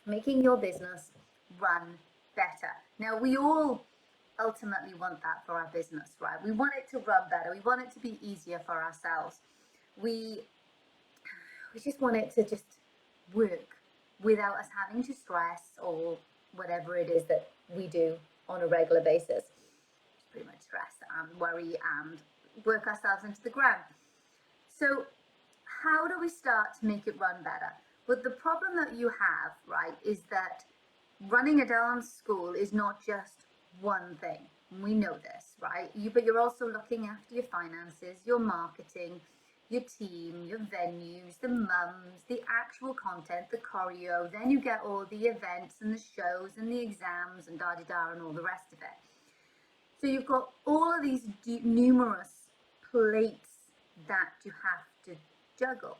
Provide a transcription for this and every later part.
making your business run better. Now, we all ultimately want that for our business, right? We want it to run better. We want it to be easier for ourselves. We just want it to just work without us having to stress or whatever it is that we do on a regular basis. Pretty much stress and worry and work ourselves into the ground. So how do we start to make it run better? But the problem that you have, right, is that running a dance school is not just one thing. We know this, right? But you're also looking after your finances, your marketing, your team, your venues, the mums, the actual content, the choreo. Then you get all the events and the shows and the exams and da-da-da and all the rest of it. So you've got all of these numerous plates that you have to juggle.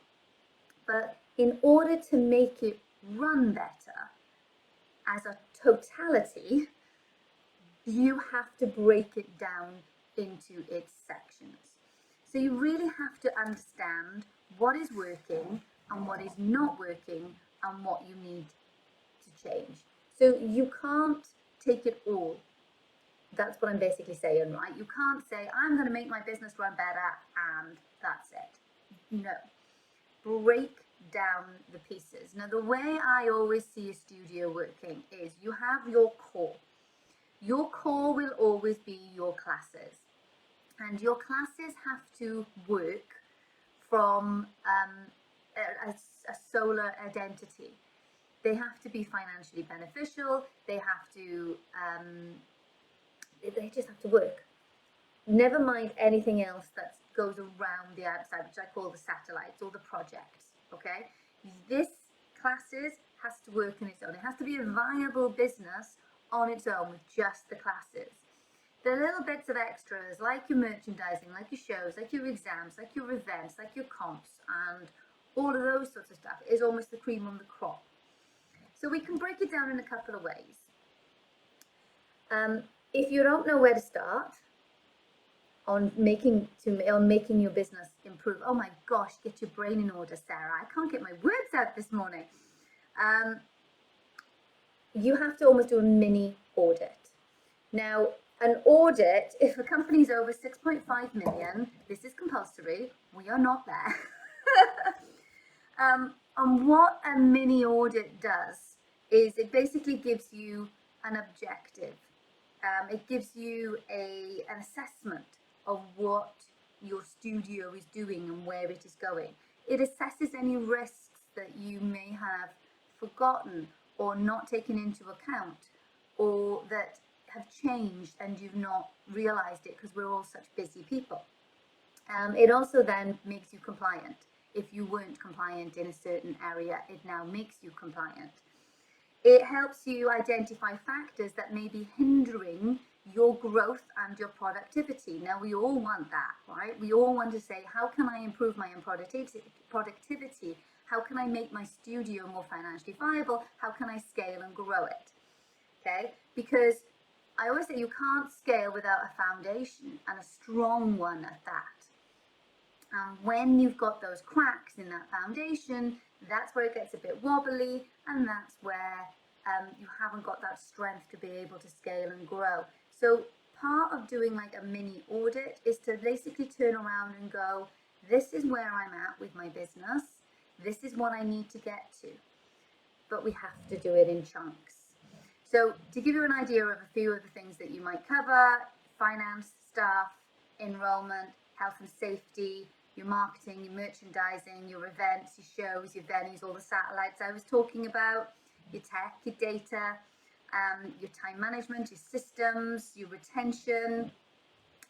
But in order to make it run better as a totality, you have to break it down into its sections. So you really have to understand what is working and what is not working and what you need to change. So you can't take it all. That's what I'm basically saying, right? You can't say, I'm going to make my business run better and that's it. No. Break down the pieces. Now, the way I always see a studio working is you have your core. Your core will always be your classes. And your classes have to work from a solar identity. They have to be financially beneficial. They have to, they just have to work. Never mind anything else that goes around the outside, which I call the satellites or the projects, okay? This classes has to work on its own. It has to be a viable business on its own with just the classes. The little bits of extras, like your merchandising, like your shows, like your exams, like your events, like your comps, and all of those sorts of stuff is almost the cream on the crop. So we can break it down in a couple of ways. If you don't know where to start on making your business improve, oh my gosh, get your brain in order, Sarah. I can't get my words out this morning. You have to almost do a mini audit. Now, an audit, if a company's over 6.5 million, this is compulsory. We are not there. And what a mini audit does is it basically gives you an objective. It gives you an assessment of what your studio is doing and where it is going. It assesses any risks that you may have forgotten or not taken into account, or that have changed and you've not realized it because we're all such busy people. It also then makes you compliant. If you weren't compliant in a certain area, it now makes you compliant. It helps you identify factors that may be hindering your growth and your productivity. Now, we all want that, right? We all want to say, how can I improve my own productivity? How can I make my studio more financially viable? How can I scale and grow it? Okay? Because I always say you can't scale without a foundation, and a strong one at that. And when you've got those cracks in that foundation, that's where it gets a bit wobbly, and that's where you haven't got that strength to be able to scale and grow. So part of doing like a mini audit is to basically turn around and go, this is where I'm at with my business. This is what I need to get to. But we have to do it in chunks. So to give you an idea of a few of the things that you might cover: finance, staff, enrollment, health and safety, your marketing, your merchandising, your events, your shows, your venues, all the satellites I was talking about, your tech, your data, your time management, your systems, your retention,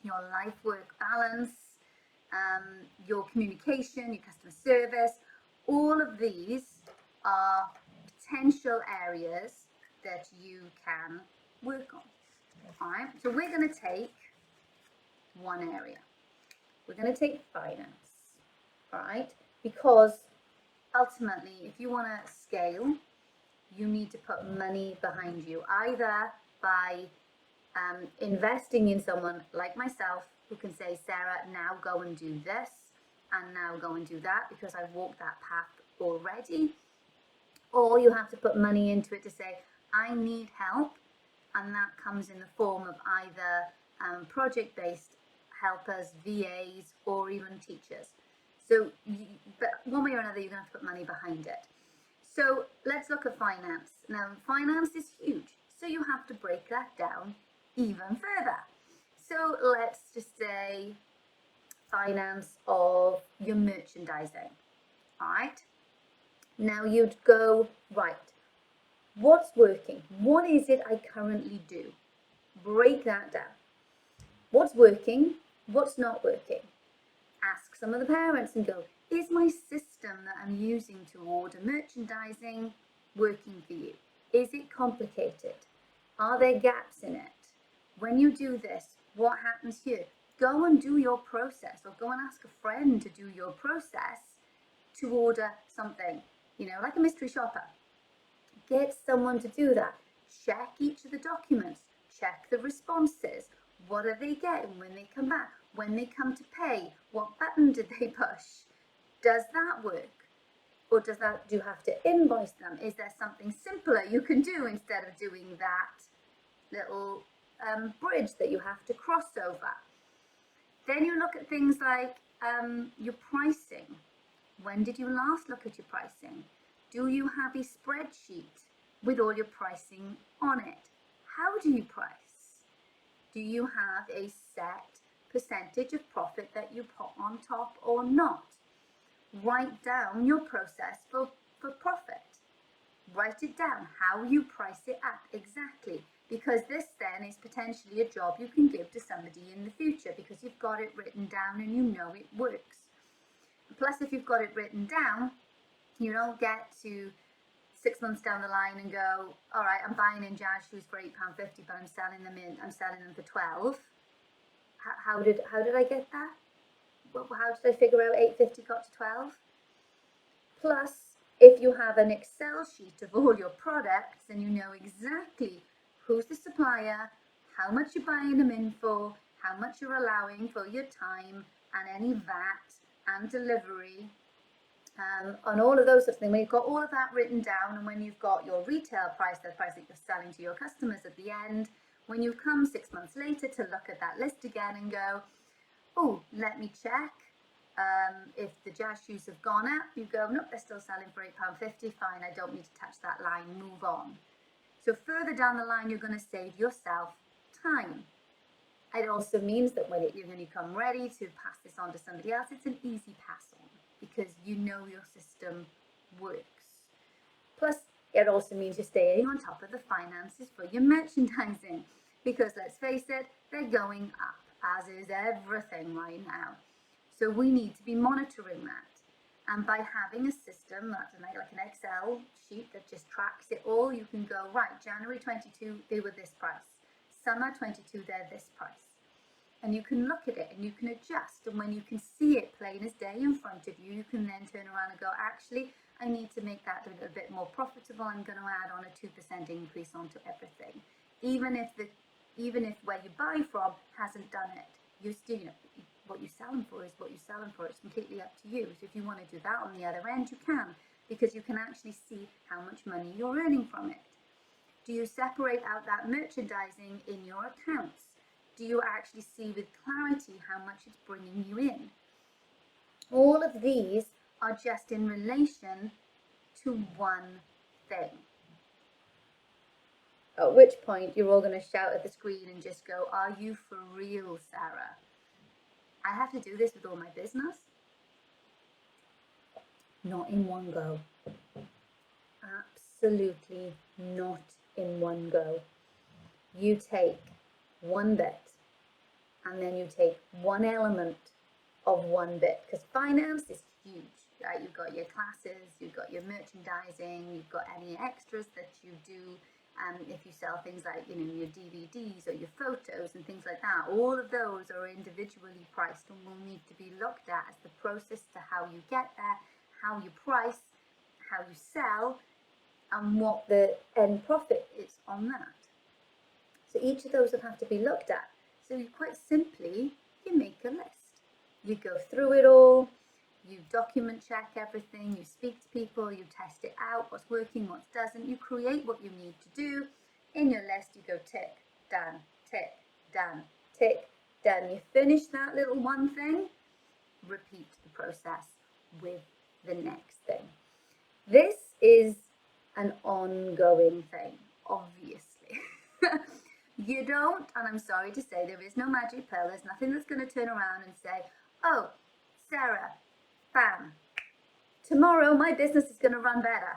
your life-work balance, your communication, your customer service. All of these are potential areas that you can work on. All right, so we're going to take one area. We're going to take finance, all right? Because ultimately, if you want to scale, you need to put money behind you, either by investing in someone like myself who can say, Sarah, now go and do this, and now go and do that, because I've walked that path already. or you have to put money into it to say, I need help, and that comes in the form of either project-based helpers, VAs, or even teachers. So, but one way or another, you're going to have to put money behind it. So let's look at finance. Now, finance is huge, so you have to break that down even further. So let's just say finance of your merchandising. All right. Now you'd go, right, what's working? What is it I currently do? Break that down. What's working? What's not working? Ask some of the parents and go, is my system that I'm using to order merchandising working for you? Is it complicated? Are there gaps in it? When you do this, what happens here? Go and do your process, or go and ask a friend to do your process to order something, like a mystery shopper. Get someone to do that. Check each of the documents. Check the responses. What are they getting when they come back? When they come to pay, what button did they push? Does that work? Or do you have to invoice them? Is there something simpler you can do instead of doing that little bridge that you have to cross over? Then you look at things like your pricing. When did you last look at your pricing? Do you have a spreadsheet with all your pricing on it? How do you price? Do you have a set percentage of profit that you put on top or not? Write down your process for profit. Write it down, how you price it up exactly, because this then is potentially a job you can give to somebody in the future because you've got it written down and you know it works. Plus, if you've got it written down, you don't get to 6 months down the line and go, all right, I'm buying in jazz shoes for £8.50, but I'm selling them for 12. How did I get that? How did I figure out 8.50 got to 12? Plus, if you have an Excel sheet of all your products and you know exactly who's the supplier, how much you're buying them in for, how much you're allowing for your time and any VAT and delivery, on all of those sorts of things, when you've got all of that written down, and when you've got your retail price, the price that you're selling to your customers at the end, when you come 6 months later to look at that list again and go, oh, let me check if the jazz shoes have gone up, you go, nope, they're still selling for £8.50, fine, I don't need to touch that line, move on. So further down the line, you're going to save yourself time. It also means that when you come ready to pass this on to somebody else, it's an easy pass on because you know your system works. Plus, it also means you're staying on top of the finances for your merchandising because let's face it, they're going up, as is everything right now. So we need to be monitoring that. And by having a system that's like an Excel sheet that just tracks it all, you can go, right, January 22, they were this price. Summer 22, they're this price. And you can look at it and you can adjust. And when you can see it plain as day in front of you, you can then turn around and go, actually, I need to make that a little bit more profitable. I'm going to add on a 2% increase onto everything. Even if where you buy from hasn't done it, you still, what you're selling for is what you're selling for. It's completely up to you. So if you want to do that on the other end, you can, because you can actually see how much money you're earning from it. Do you separate out that merchandising in your accounts? Do you actually see with clarity how much it's bringing you in? All of these are just in relation to one thing. At which point you're all going to shout at the screen and just go, are you for real, Sarah? I have to do this with all my business? Not in one go. Absolutely not in one go. You take one bit and then you take one element of one bit, because finance is huge, right? You've got your classes, you've got your merchandising, you've got any extras that you do, if you sell things like your DVDs or your photos and things like that. All of those are individually priced and will need to be looked at as the process to how you get there, how you price, how you sell, and what the end profit is on that. So each of those will have to be looked at. So you quite simply, you make a list. You go through it all, You document check everything, you speak to people, you test it out, what's working, what doesn't. You create what you need to do. In your list, you go tick, done, tick, done, tick, done. You finish that little one thing, repeat the process with the next thing. This is an ongoing thing, obviously. You don't, and I'm sorry to say, there is no magic pill. There's nothing that's going to turn around and say, oh, Sarah, bam, tomorrow my business is going to run better.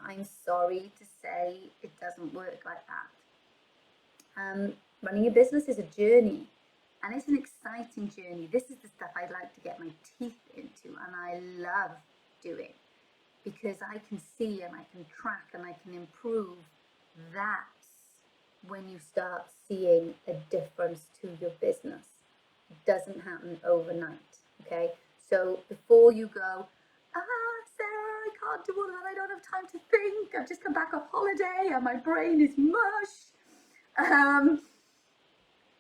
I'm sorry to say it doesn't work like that. Running a business is a journey, and it's an exciting journey. This is the stuff I like to get my teeth into, and I love doing, because I can see and I can track and I can improve. That's when you start seeing a difference to your business. It doesn't happen overnight, okay? So before you go, Sarah, I can't do all that, I don't have time to think, I've just come back off holiday and my brain is mush.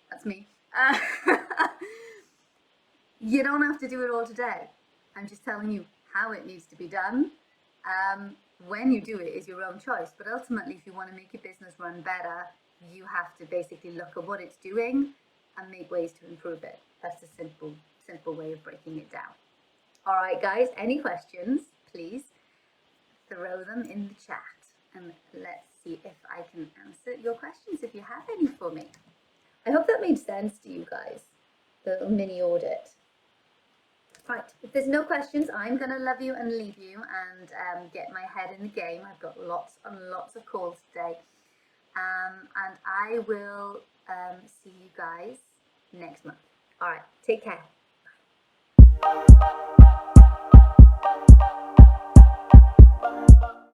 That's me. You don't have to do it all today. I'm just telling you how it needs to be done. When you do it is your own choice, but ultimately, if you want to make your business run better, you have to basically look at what it's doing and make ways to improve it. That's a simple way of breaking it down. All right, guys, any questions, please throw them in the chat and let's see if I can answer your questions if you have any for me. I hope that made sense to you guys, the little mini audit. Right, if there's no questions, I'm going to love you and leave you and get my head in the game. I've got lots and lots of calls today. And I will see you guys next month. All right, take care.